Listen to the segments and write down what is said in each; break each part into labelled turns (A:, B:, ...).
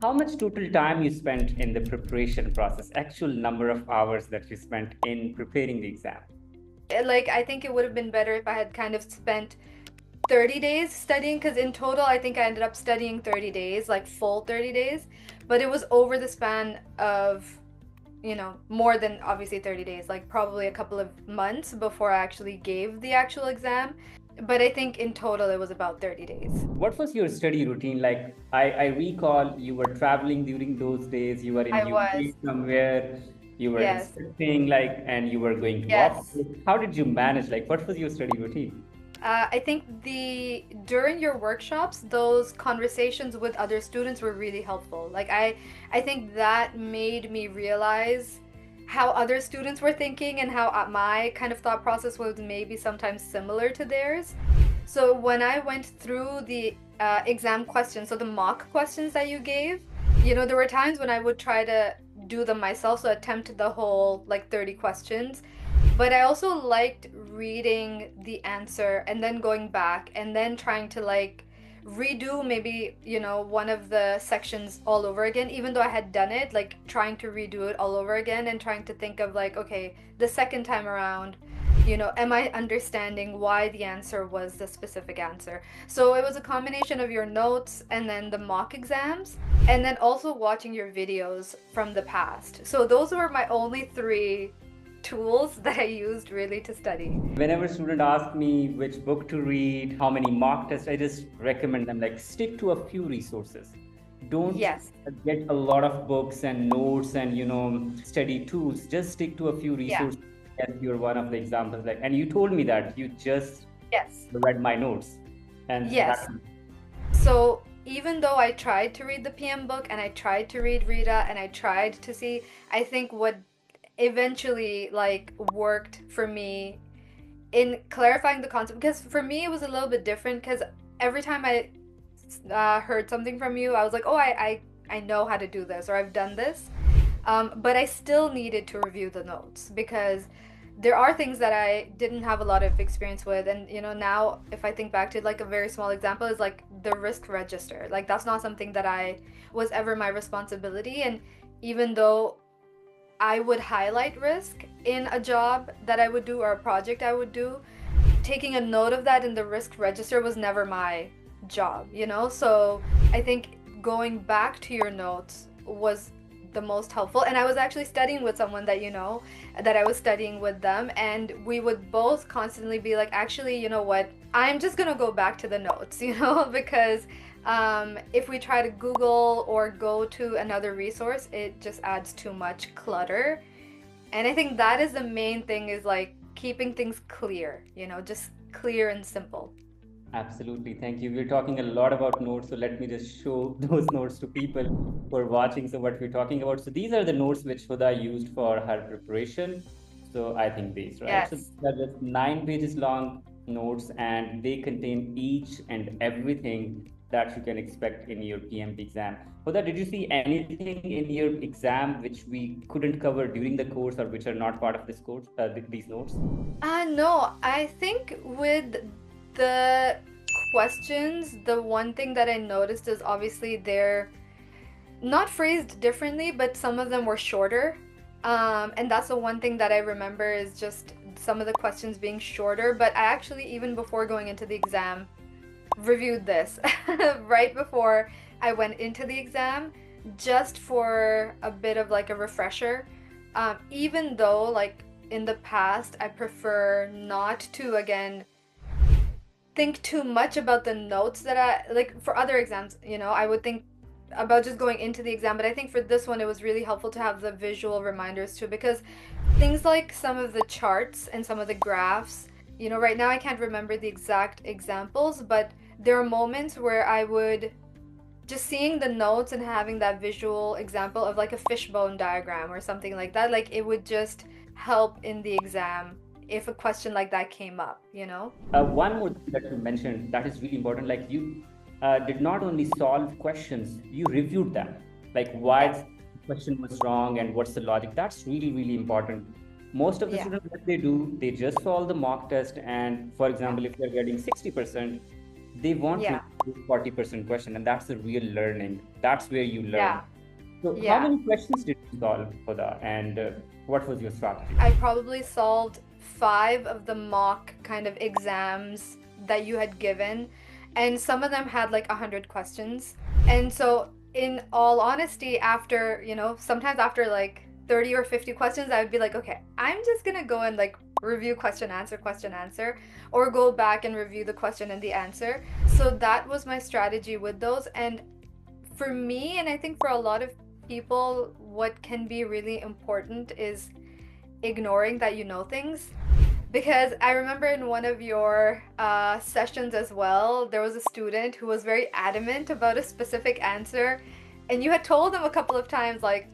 A: how much total time you spent in the preparation process, actual number of hours that you spent in preparing the exam?
B: Like, I think it would have been better if I had kind of spent 30 days studying, because in total, I think I ended up studying 30 days, like full 30 days. But it was over the span of, more than obviously 30 days, like probably a couple of months before I actually gave the actual exam. But I think in total, it was about 30 days.
A: What was your study routine like? I recall you were traveling during those days, you were in
B: I
A: UK
B: was.
A: somewhere, you were
B: Yes.
A: inspecting, like, and you were going to
B: Yes.
A: office. How did you manage? Like, what was your study routine?
B: I think during your workshops, those conversations with other students were really helpful. Like I think that made me realize how other students were thinking and how my kind of thought process was maybe sometimes similar to theirs. So when I went through the exam questions, so the mock questions that you gave, there were times when I would try to do them myself, so attempt the whole like 30 questions. But I also liked reading the answer and then going back and then trying to like redo maybe, one of the sections all over again, even though I had done it, like trying to redo it all over again and trying to think of like, okay, the second time around, am I understanding why the answer was the specific answer? So it was a combination of your notes and then the mock exams, and then also watching your videos from the past. So those were my only three tools that I used really to study.
A: Whenever student asks me which book to read, how many mock tests, I just recommend them like stick to a few resources. Don't
B: Yes.
A: get a lot of books and notes and study tools. Just stick to a few
B: Yeah.
A: resources. And you're one of the examples. Like, and you told me that you just
B: Yes.
A: read my notes, and that.
B: Yes. So even though I tried to read the PM book and I tried to read Rita and I tried to see, I think what eventually like worked for me in clarifying the concept, because for me it was a little bit different, because every time I heard something from you, I was like, oh, I know how to do this, or I've done this. But I still needed to review the notes because there are things that I didn't have a lot of experience with. And, now if I think back to like a very small example is like the risk register. Like that's not something that I was ever my responsibility. And even though I would highlight risk in a job that I would do or a project I would do, taking a note of that in the risk register was never my job. So I think going back to your notes was the most helpful. And I was actually studying with someone that that I was studying with them, and we would both constantly be like, actually, you know what, I'm just gonna go back to the notes, because if we try to Google or go to another resource, it just adds too much clutter. And I think that is the main thing, is like keeping things clear, just clear and simple.
A: Absolutely. Thank you. We're talking a lot about notes, so let me just show those notes to people who are watching. So what we're talking about. So these are the notes which Huda used for her preparation. So I think these, right? So
B: Yes.
A: they're just 9 pages long notes, and they contain each and everything that you can expect in your PMP exam. Huda, did you see anything in your exam which we couldn't cover during the course, or which are not part of this course, these notes?
B: No, I think with the questions, the one thing that I noticed is obviously they're not phrased differently, but some of them were shorter. And that's the one thing that I remember, is just some of the questions being shorter. But I actually, even before going into the exam, reviewed this right before I went into the exam, just for a bit of like a refresher. Even though, like, in the past, I prefer not to, again, think too much about the notes that I like for other exams. I would think about just going into the exam, but I think for this one, it was really helpful to have the visual reminders too, because things like some of the charts and some of the graphs, right now I can't remember the exact examples, but there are moments where I would just seeing the notes and having that visual example of like a fishbone diagram or something like that, like it would just help in the exam if a question like that came up.
A: One more thing that you mentioned that is really important, like you did not only solve questions, you reviewed them. Like why
B: Yes.
A: the question was wrong and what's the logic. That's really, really important. Most of the
B: Yeah.
A: students, what they do, they just solve the mock test. And for
B: Yeah.
A: example, if they're getting 60%, They want
B: Yeah.
A: 40% question, and that's the real learning. That's where you learn.
B: Yeah.
A: So, how
B: Yeah.
A: many questions did you solve for that, and what was your strategy?
B: I probably solved five of the mock kind of exams that you had given, and some of them had like 100 questions. And so, in all honesty, after, sometimes after like 30 or 50 questions, I would be like, okay, I'm just gonna go and like review question, answer, or go back and review the question and the answer. So, that was my strategy with those. And for me, and I think for a lot of people, what can be really important is ignoring that you know things. Because I remember in one of your sessions as well, there was a student who was very adamant about a specific answer, and you had told them a couple of times, like,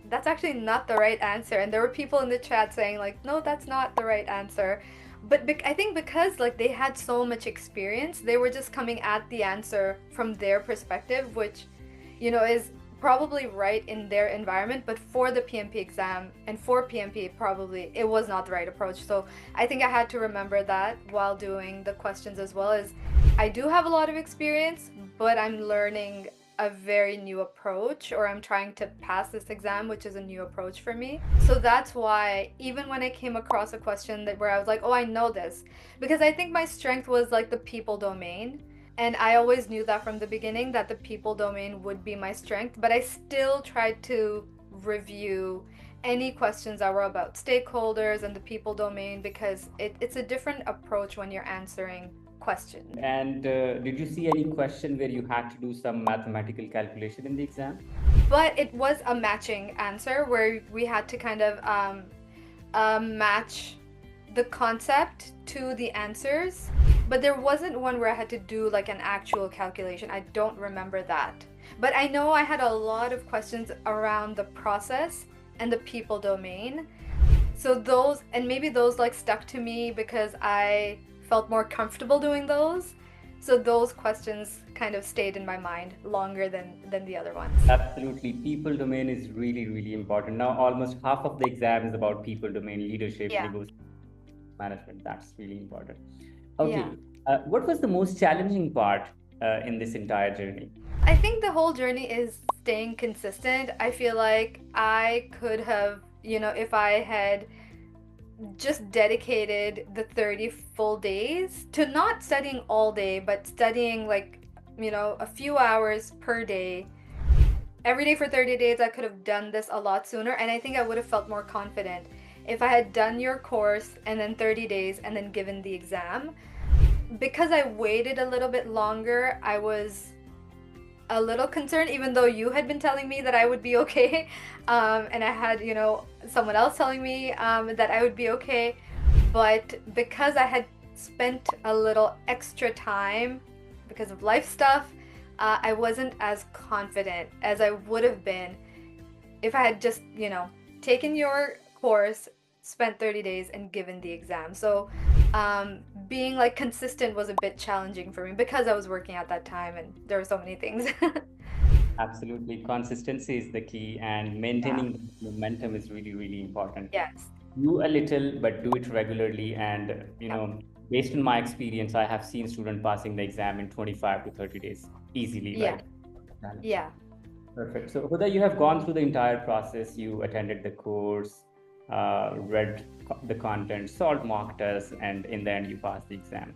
B: that's actually not the right answer. And there were people in the chat saying, like, no, that's not the right answer. But I think because like they had so much experience, they were just coming at the answer from their perspective, which, is probably right in their environment, but for the PMP exam and for PMP, probably it was not the right approach. So I think I had to remember that while doing the questions as well. As I do have a lot of experience, but I'm learning a very new approach, or I'm trying to pass this exam, which is a new approach for me. So that's why even when I came across a question that where I was like, oh, I know this, because I think my strength was like the people domain. And I always knew that from the beginning that the people domain would be my strength, but I still tried to review any questions that were about stakeholders and the people domain, because it's a different approach when you're answering questions.
A: And did you see any question where you had to do some mathematical calculation in the exam?
B: But it was a matching answer where we had to kind of match the concept to the answers, but there wasn't one where I had to do like an actual calculation. I don't remember that. But I know I had a lot of questions around the process and the people domain. So those, and maybe those like stuck to me because I felt more comfortable doing those. So those questions kind of stayed in my mind longer than the other ones.
A: Absolutely. People domain is really, really important. Now, almost half of the exam is about people domain, leadership,
B: Yeah.
A: negotiation, management. That's really important.
B: Yeah.
A: Okay. What was the most challenging part in this entire journey?
B: I think the whole journey is staying consistent. I feel like I could have, if I had just dedicated the 30 full days to not studying all day, but studying like, a few hours per day. Every day for 30 days, I could have done this a lot sooner, and I think I would have felt more confident if I had done your course and then 30 days and then given the exam. Because I waited a little bit longer, I was a little concerned, even though you had been telling me that I would be okay. And I had, someone else telling me that I would be okay. But because I had spent a little extra time because of life stuff, I wasn't as confident as I would have been if I had just, taken your course, spent 30 days, and given the exam. So being like consistent was a bit challenging for me because I was working at that time and there were so many things.
A: Absolutely. Consistency is the key, and
B: Yeah.
A: maintaining the momentum is really, really important.
B: Yes.
A: Do a little, but do it regularly. And,
B: Yep.
A: based on my experience, I have seen student passing the exam in 25 to 30 days easily,
B: Yeah.
A: right? Done.
B: Yeah.
A: Perfect. So, Huda, you have gone through the entire process. You attended the course, read the content, solved mock tests, and in the end, you passed the exam.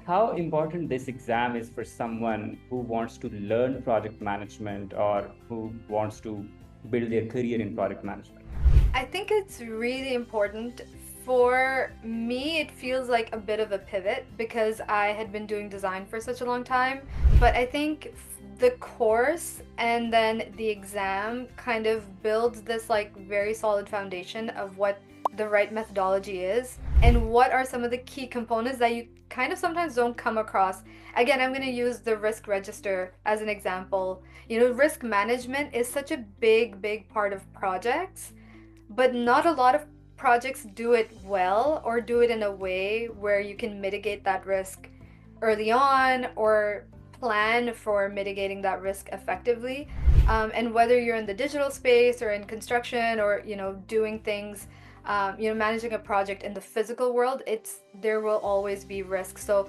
A: How important this exam is for someone who wants to learn project management or who wants to build their career in project management?
B: I think it's really important. For me, it feels like a bit of a pivot because I had been doing design for such a long time. But I think the course and then the exam kind of builds this like very solid foundation of what the right methodology is and what are some of the key components that you kind of sometimes don't come across. Again, I'm going to use the risk register as an example. Risk management is such a big part of projects, but not a lot of projects do it well or do it in a way where you can mitigate that risk early on or plan for mitigating that risk effectively. And whether you're in the digital space or in construction or doing things, managing a project in the physical world, there will always be risk. So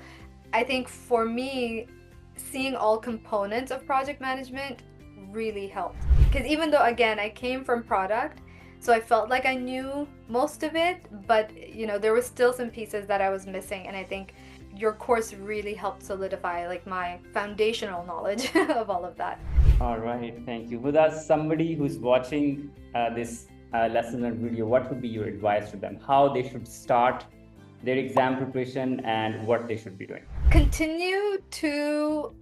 B: I think for me, seeing all components of project management really helped. Because even though, again, I came from product, so I felt like I knew most of it, but there was still some pieces that I was missing. And I think your course really helped solidify like my foundational knowledge of all of that.
A: All right, thank you. Huda, somebody who's watching this lesson and video, what would be your advice to them? How they should start their exam preparation and what they should be doing?
B: Continue to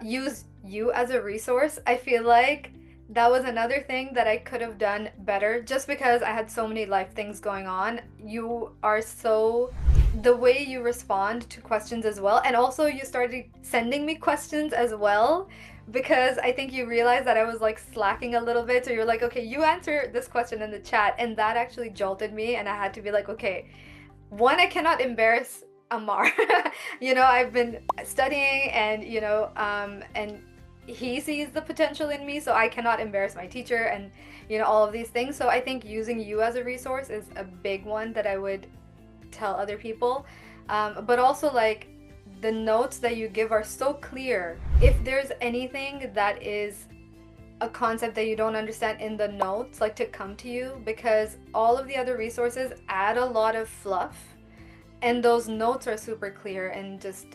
B: use you as a resource. I feel like that was another thing that I could have done better just because I had so many life things going on. You are so, the way you respond to questions as well, and also you started sending me questions as well because I think you realized that I was like slacking a little bit. So you're like, okay, you answer this question in the chat, and that actually jolted me, and I had to be like, okay, one, I cannot embarrass Amar. I've been studying, and and he sees the potential in me, so I cannot embarrass my teacher, and all of these things. So I think using you as a resource is a big one that I would tell other people. But also, like, the notes that you give are so clear. If there's anything that is a concept that you don't understand in the notes, like, to come to you, because all of the other resources add a lot of fluff, and those notes are super clear, and just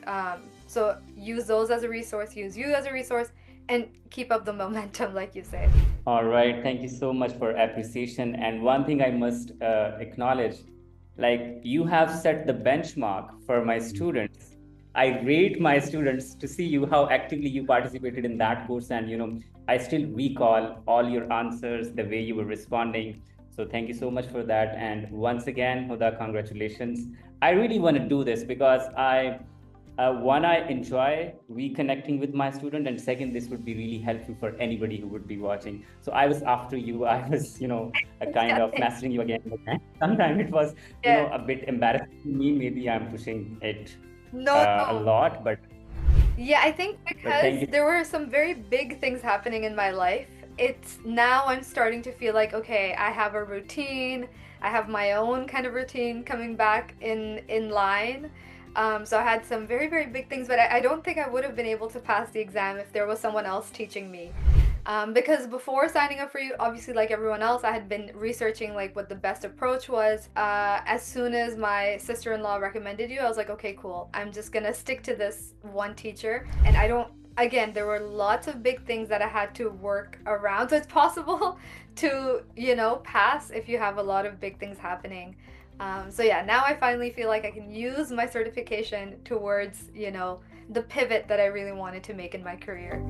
B: so use those as a resource, use you as a resource, and keep up the momentum, like you say.
A: All right, thank you so much for appreciation. And one thing I must acknowledge, like, you have set the benchmark for my students. I rate my students to see you how actively you participated in that course, and I still recall all your answers, the way you were responding. So thank you so much for that. And once again, Huda, congratulations. I really want to do this because one, I enjoy reconnecting with my student, and second, this would be really helpful for anybody who would be watching. So I was after you. I was, a kind
B: Yeah,
A: of messaging you again. Sometimes it was,
B: yeah.
A: a bit embarrassing to me. Maybe I'm pushing it
B: No,
A: a
B: no.
A: lot,
B: Yeah, I think
A: but
B: because
A: thank you.
B: there were some very big things happening in my life, it's now I'm starting to feel like, okay, I have a routine. I have my own kind of routine coming back in line. So I had some very, very big things, but I don't think I would have been able to pass the exam if there was someone else teaching me. Because before signing up for you, obviously, like everyone else, I had been researching like what the best approach was. As soon as my sister-in-law recommended you, I was like, okay, cool. I'm just gonna stick to this one teacher. And I don't, again, there were lots of big things that I had to work around. So it's possible to, pass if you have a lot of big things happening. So yeah, now I finally feel like I can use my certification towards, the pivot that I really wanted to make in my career.